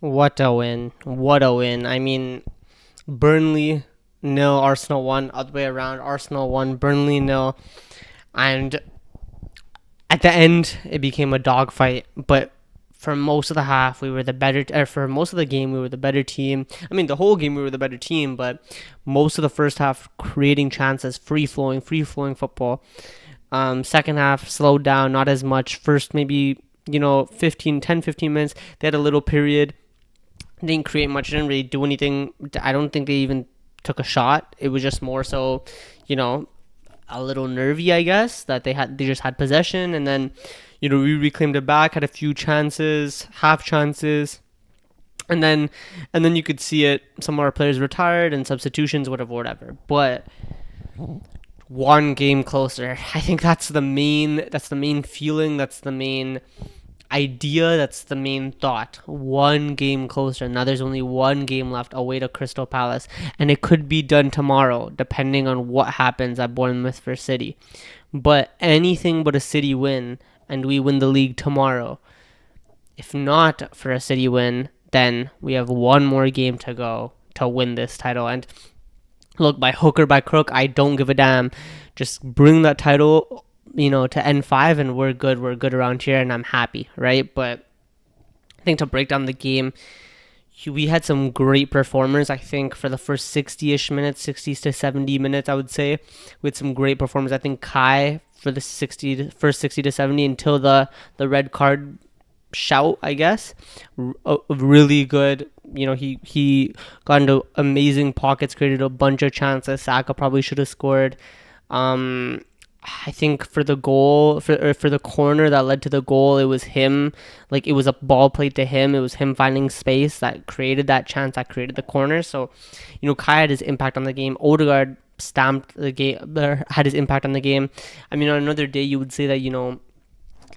What a win. What a win. I mean, Burnley nil, Arsenal 1, other way around. Arsenal 1, Burnley nil. And at the end, it became a dogfight. But for most of the half, we were the better. For most of the game, we were the better team. I mean, the whole game, we were the better team. But most of the first half, creating chances, free flowing football. Second half, slowed down, not as much. First, maybe 15 minutes. They had a little period, didn't create much, didn't really do anything. I don't think they even took a shot. It was just more so, you know, a little nervy, I guess, that they just had possession, and then, we reclaimed it back, had a few chances, half chances, and then you could see it. Some of our players retired and substitutions, whatever. But one game closer. I think that's the main feeling, that's the main idea, that's the main thought. One game closer. Now there's only one game left away to Crystal Palace, and it could be done tomorrow, depending on what happens at Bournemouth for City. But anything but a City win, and we win the league tomorrow. If not for a City win, then we have one more game to go to win this title. And look, by hook or by crook, I don't give a damn. Just bring that title, to N5, and we're good. We're good around here, and I'm happy, right? But I think to break down the game, we had some great performers. I think for the first 60-ish minutes, 60 to 70 minutes, I would say, with some great performers. I think Kai for the first 60 to 70 until the red card shout, I guess, really good. He got into amazing pockets, created a bunch of chances. Saka probably should have scored. I think for the goal, for the corner that led to the goal, it was him. Like, it was a ball played to him. It was him finding space that created that chance, that created the corner. So, Kai had his impact on the game. Odegaard stamped the game, had his impact on the game. I mean, on another day, you would say that,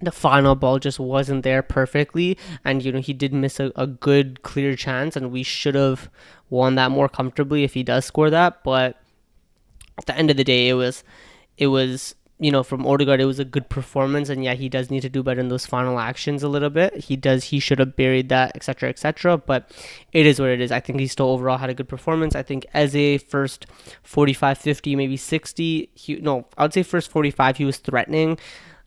the final ball just wasn't there perfectly, and he did miss a good clear chance, and we should have won that more comfortably if he does score that. But at the end of the day, it was from Odegaard, it was a good performance, and yeah, he does need to do better in those final actions a little bit. He should have buried that, etc., etc. But it is what it is. I think he still overall had a good performance. I think Eze first 45, 50, maybe 60. I would say first 45 he was threatening,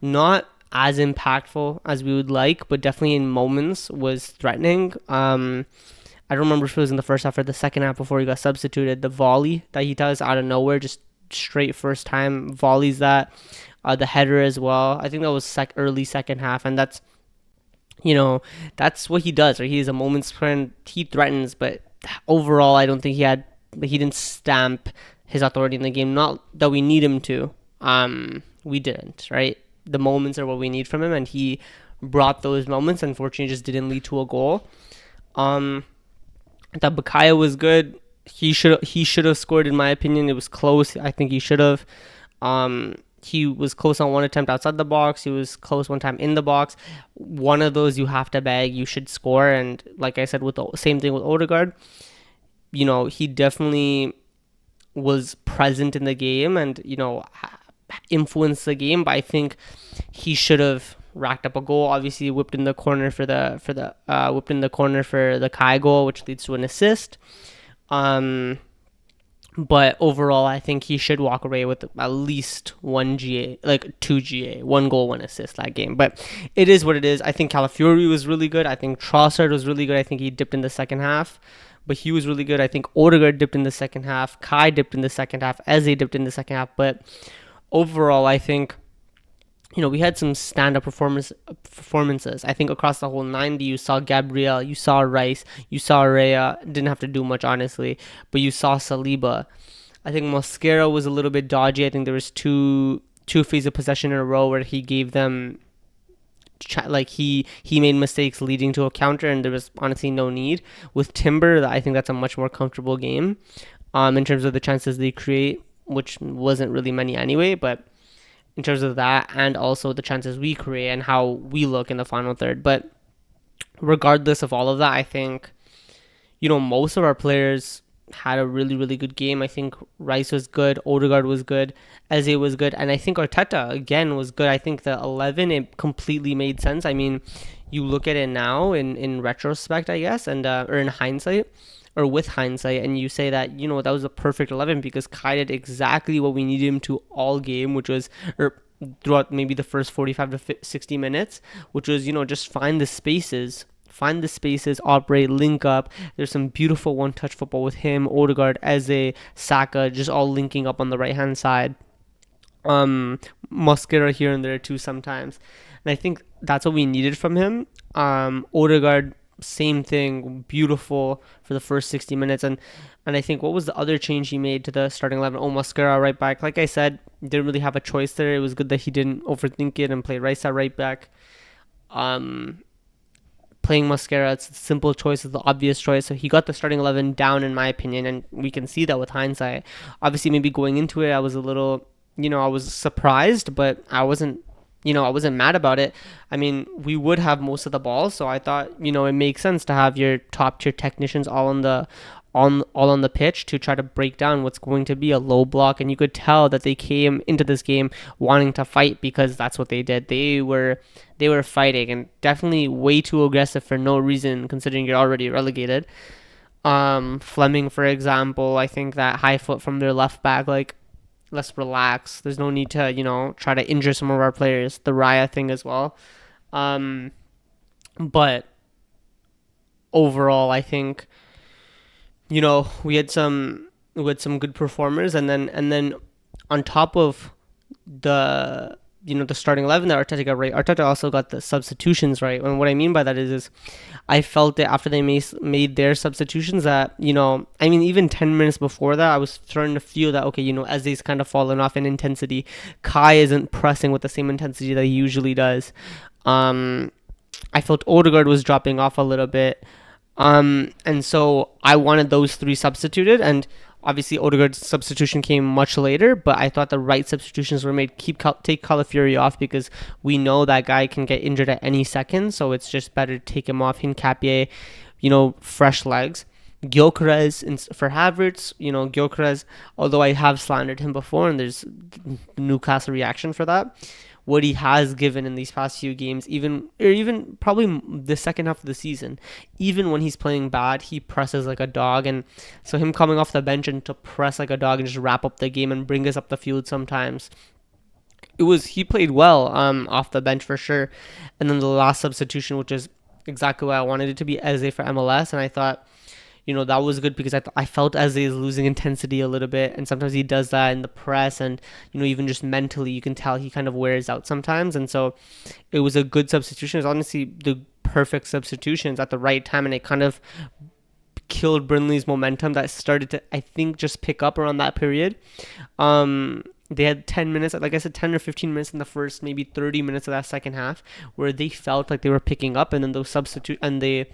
not as impactful as we would like, but definitely in moments was threatening. I don't remember if it was in the first half or the second half before he got substituted. The volley that he does out of nowhere, just straight first time volleys that. The header as well. I think that was early second half, and that's what he does. Right? He is a moment's friend. He threatens, but overall, I don't think he didn't stamp his authority in the game. Not that we need him to. We didn't, right? The moments are what we need from him, and he brought those moments. Unfortunately, just didn't lead to a goal. That Bakaya was good. He should have scored, in my opinion. It was close. I think he should have. He was close on one attempt outside the box. He was close one time in the box. One of those you have to bag. You should score. And like I said, with the same thing with Odegaard, he definitely was present in the game and influenced the game. But I think he should have racked up a goal. Obviously, whipped in the corner for the Kai goal, which leads to an assist. But overall, I think he should walk away with at least one GA, like 2 GA, 1 goal, 1 assist that game. But it is what it is. I think Calafiori was really good. I think Trossard was really good. I think he dipped in the second half, but he was really good. I think Odegaard dipped in the second half. Kai dipped in the second half. Eze dipped in the second half. But overall, I think we had some stand-up performances. I think across the whole 90, you saw Gabriel, you saw Rice, you saw Raya. Didn't have to do much, honestly, but you saw Saliba. I think Mosquera was a little bit dodgy. I think there was two phases of possession in a row where he gave them, he made mistakes leading to a counter, and there was honestly no need. With Timber, I think that's a much more comfortable game, in terms of the chances they create, which wasn't really many anyway, but in terms of that, and also the chances we create and how we look in the final third. But regardless of all of that, I think, most of our players had a really, really good game. I think Rice was good, Odegaard was good, Eze was good, and I think Arteta, again, was good. I think the 11, it completely made sense. I mean, you look at it now in retrospect, I guess, and or in hindsight, or with hindsight, and you say that, that was a perfect 11 because Kai did exactly what we needed him to all game, which was, or throughout maybe the first 45 to 60 minutes, which was, just find the spaces, operate, link up. There's some beautiful one-touch football with him, Odegaard, Eze, Saka, just all linking up on the right-hand side. Mosquera here and there too sometimes. And I think that's what we needed from him. Odegaard, same thing, beautiful for the first 60 minutes. And I think what was the other change he made to the starting 11? Oh, Mosquera right back. Like I said, didn't really have a choice there. It was good that he didn't overthink it and play Rice at right back. Playing Mosquera, it's a simple choice, it's the obvious choice. So he got the starting 11 down, in my opinion, and we can see that with hindsight. Obviously, maybe going into it, I was a little, I was surprised, but I wasn't mad about it. I mean, we would have most of the ball, so I thought, it makes sense to have your top tier technicians all on the pitch to try to break down what's going to be a low block. And you could tell that they came into this game wanting to fight because that's what they did. They were fighting, and definitely way too aggressive for no reason considering you're already relegated. Fleming, for example, I think that high foot from their left back, like, let's relax. There's no need to, try to injure some of our players. The Raya thing as well. But overall, I think, we had some good performers, and then on top of the starting 11 that Arteta got right, Arteta also got the substitutions right. And what I mean by that is I felt it after they made their substitutions that, I mean, even 10 minutes before that, I was starting to feel that, okay, Eze's kind of fallen off in intensity. Kai isn't pressing with the same intensity that he usually does. I felt Odegaard was dropping off a little bit. And so I wanted those three substituted, and obviously Odegaard's substitution came much later, but I thought the right substitutions were made. Take Calafiori off because we know that guy can get injured at any second, so it's just better to take him off. Hincapié, fresh legs. Gyökeres for Havertz, Gyökeres, although I have slandered him before, and there's the Newcastle reaction for that. What he has given in these past few games, even probably the second half of the season, even when he's playing bad, he presses like a dog. And so him coming off the bench and to press like a dog and just wrap up the game and bring us up the field sometimes, he played well off the bench for sure. And then the last substitution, which is exactly what I wanted it to be, Eze for MLS, and I thought, that was good because I felt Eze is losing intensity a little bit, and sometimes he does that in the press, and even just mentally you can tell he kind of wears out sometimes. And so it was a good substitution. It was honestly the perfect substitutions at the right time, and it kind of killed Burnley's momentum that started to, I think, just pick up around that period. They had 10 minutes, like I said, 10 or 15 minutes in the first, maybe 30 minutes of that second half, where they felt like they were picking up, and then those and they,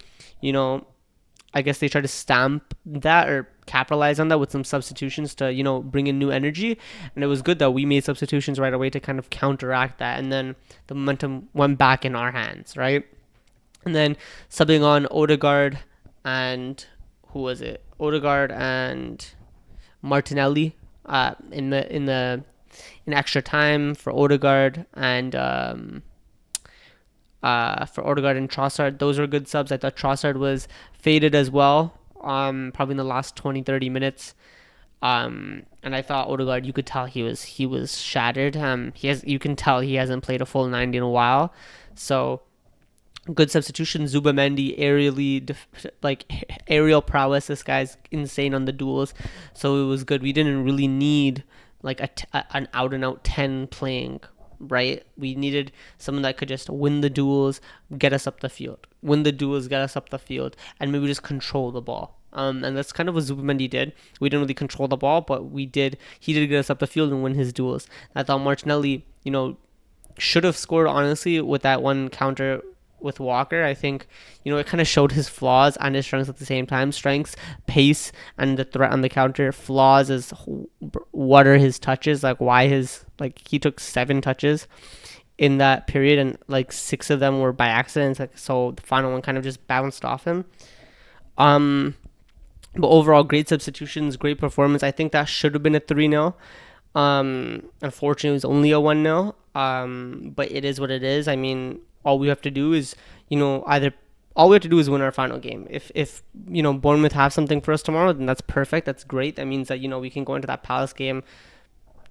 I guess they tried to stamp that or capitalize on that with some substitutions to, bring in new energy. And it was good that we made substitutions right away to kind of counteract that. And then the momentum went back in our hands, right? And then subbing on Odegaard and who was it? Odegaard and Martinelli in extra time for Odegaard and Trossard. Those were good subs. I thought Trossard was faded as well, probably in the last 20-30 minutes. And I thought Odegaard, you could tell he was shattered. You can tell he hasn't played a full 90 in a while. So good substitution. Zubamendi aerial prowess. This guy's insane on the duels. So it was good. We didn't really need like an out and out 10 playing. Right, we needed someone that could just win the duels, get us up the field, and maybe just control the ball. And that's kind of what Zubamendi did. We didn't really control the ball, but he did get us up the field and win his duels. I thought Martinelli, should have scored honestly with that one counter with Walker. I think, it kind of showed his flaws and his strengths at the same time. Strengths, pace, and the threat on the counter. Flaws is what are his touches? He took 7 touches in that period, and 6 of them were by accident. So the final one kind of just bounced off him. But overall, great substitutions, great performance. I think that should have been a 3-0. Unfortunately, it was only a 1-0. But it is what it is. I mean, all we have to do is, either all we have to do is win our final game. If Bournemouth have something for us tomorrow, then that's perfect. That's great. That means that we can go into that Palace game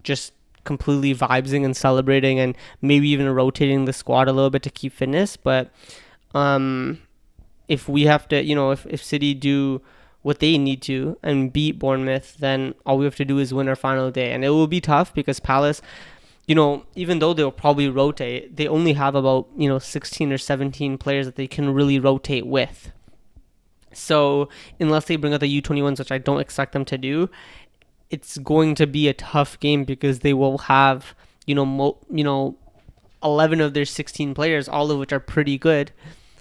just completely vibing and celebrating, and maybe even rotating the squad a little bit to keep fitness. But if we have to, if City do what they need to and beat Bournemouth, then all we have to do is win our final day. And it will be tough because Palace, even though they'll probably rotate, they only have about, 16 or 17 players that they can really rotate with. So unless they bring out the U21s, which I don't expect them to do, it's going to be a tough game because they will have, 11 of their 16 players, all of which are pretty good,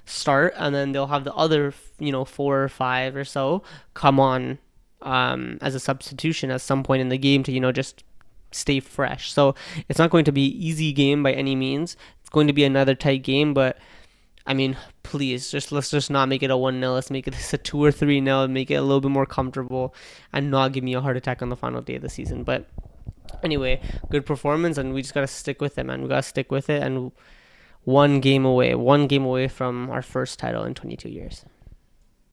start, and then they'll have the other, 4 or 5 or so come on as a substitution at some point in the game to, just stay fresh. So it's not going to be an easy game by any means. It's going to be another tight game, but I mean, please, let's just not make it a 1-0. Let's make it a 2 or 3-0, make it a little bit more comfortable, and not give me a heart attack on the final day of the season. But anyway, good performance, and we just gotta stick with it, man. We gotta stick with it, and one game away from our first title in 22 years.